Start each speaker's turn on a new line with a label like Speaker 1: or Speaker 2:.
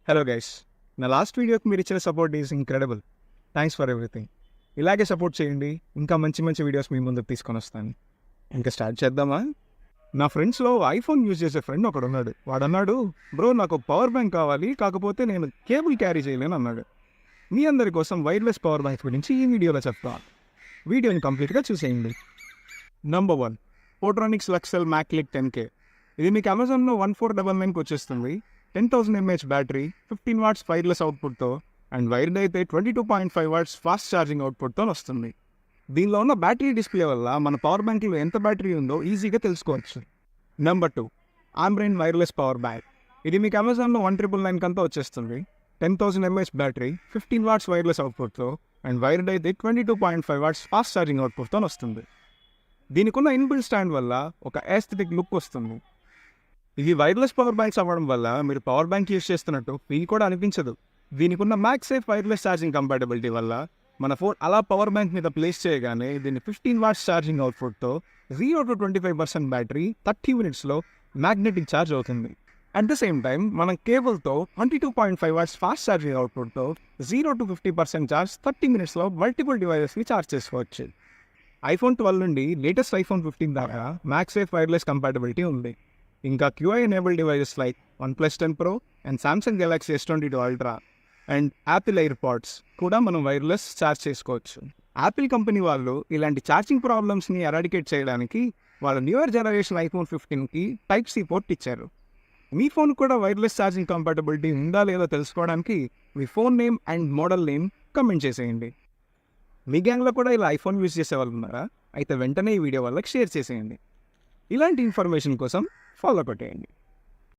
Speaker 1: Hello guys, నా last వీడియోకి మీరు ఇచ్చిన support is incredible. Thanks for everything. ఇలాగే సపోర్ట్ చేయండి, ఇంకా మంచి మంచి వీడియోస్ మీ ముందుకు తీసుకొని వస్తాను. ఇంకా స్టార్ట్ చేద్దామా? నా ఫ్రెండ్స్లో ఐఫోన్ యూజ్ చేసే ఫ్రెండ్ ఒకడు ఉన్నాడు. వాడు అన్నాడు, బ్రో నాకు పవర్ బ్యాంక్ కావాలి, కాకపోతే నేను కేబుల్ క్యారీ చేయలేను అన్నాడు. మీ అందరి కోసం వైర్లెస్ పవర్ బ్యాంక్ గురించి ఈ వీడియోలో చెప్తాను. వీడియోని కంప్లీట్గా చూసేయండి. Number 1, Portronics Luxcell MagClick 10K. ఇది మీకు అమెజాన్లో 1499కి వచ్చేస్తుంది. 10,000 mAh బ్యాటరీ, 15 watts వైర్లెస్ అవుట్పుట్తో అండ్ వైర్డ్ అయితే 22.5 watts ఫాస్ట్ ఛార్జింగ్ అవుట్పుట్తో వస్తుంది. దీనిలో ఉన్న బ్యాటరీ డిస్ప్లే వల్ల మన పవర్ బ్యాంక్లో ఎంత బ్యాటరీ ఉందో ఈజీగా తెలుసుకోవచ్చు. Number 2, Ambrane wireless power bank. ఇది మీకు అమెజాన్లో 1999 కంతా వచ్చేస్తుంది. 10,000 mAh బ్యాటరీ, 15 watts వైర్లెస్ అవుట్పుట్తో అండ్ వైర్డ్ అయితే 22.5 watts ఫాస్ట్ ఛార్జింగ్ అవుట్పుట్తో వస్తుంది. దీనికి ఉన్న ఇన్బిల్ట్ స్టాండ్ వల్ల ఒక ఎస్థెటిక్ లుక్ వస్తుంది. ఇవి వైర్లెస్ పవర్ బ్యాంక్స్ అవ్వడం వల్ల మీరు పవర్ బ్యాంక్ యూజ్ చేస్తున్నట్టు ఫీల్ కూడా అనిపించదు. దీనికి ఉన్న మ్యాక్సేఫ్ వైర్లెస్ ఛార్జింగ్ కంపాటబిలిటీ వల్ల మన ఫోన్ అలా పవర్ బ్యాంక్ మీద ప్లేస్ చేయగానే దీన్ని 15 watts ఛార్జింగ్ అవుట్పుట్తో 0 to 25% బ్యాటరీ 30 minutesలో మ్యాగ్నెటిక్ ఛార్జ్ అవుతుంది. అట్ ద సేమ్ టైం మనం కేబుల్తో 22.5 watts ఫాస్ట్ ఛార్జింగ్ అవుట్పుట్తో 0 to 50% ఛార్జ్ 30 minutesలో మల్టిపుల్ డివైజెస్ని ఛార్జ్ చేసుకోవచ్చు. ఐఫోన్ 12 నుండి లేటెస్ట్ ఐఫోన్ 15 దాకా మ్యాక్సేఫ్ వైర్లెస్ కంపాటబిలిటీ ఉంది. ఇంకా QI enable devices like OnePlus 10 Pro and Samsung Galaxy S22 Ultra and Apple AirPods కూడా మనం వైర్లెస్ ఛార్జ్ చేసుకోవచ్చు. యాపిల్ కంపెనీ వాళ్ళు ఇలాంటి ఛార్జింగ్ ప్రాబ్లమ్స్ని ఎరాడికేట్ చేయడానికి వాళ్ళ న్యూయర్ జనరేషన్ ఐఫోన్ 15కి Type-C పోర్ట్ ఇచ్చారు. మీ ఫోన్ కూడా వైర్లెస్ ఛార్జింగ్ కంపాటబిలిటీ ఉందా లేదో తెలుసుకోవడానికి మీ phone name and model name comment చేసేయండి. మీ గ్యాంగ్లో కూడా ఇలా ఐఫోన్ యూజ్ చేసే వాళ్ళు ఉన్నారా? అయితే వెంటనే ఈ వీడియో వాళ్ళకి షేర్ చేసేయండి. ఇలాంటి ఇన్ఫర్మేషన్ కోసం ఫాలో కొట్టేయండి.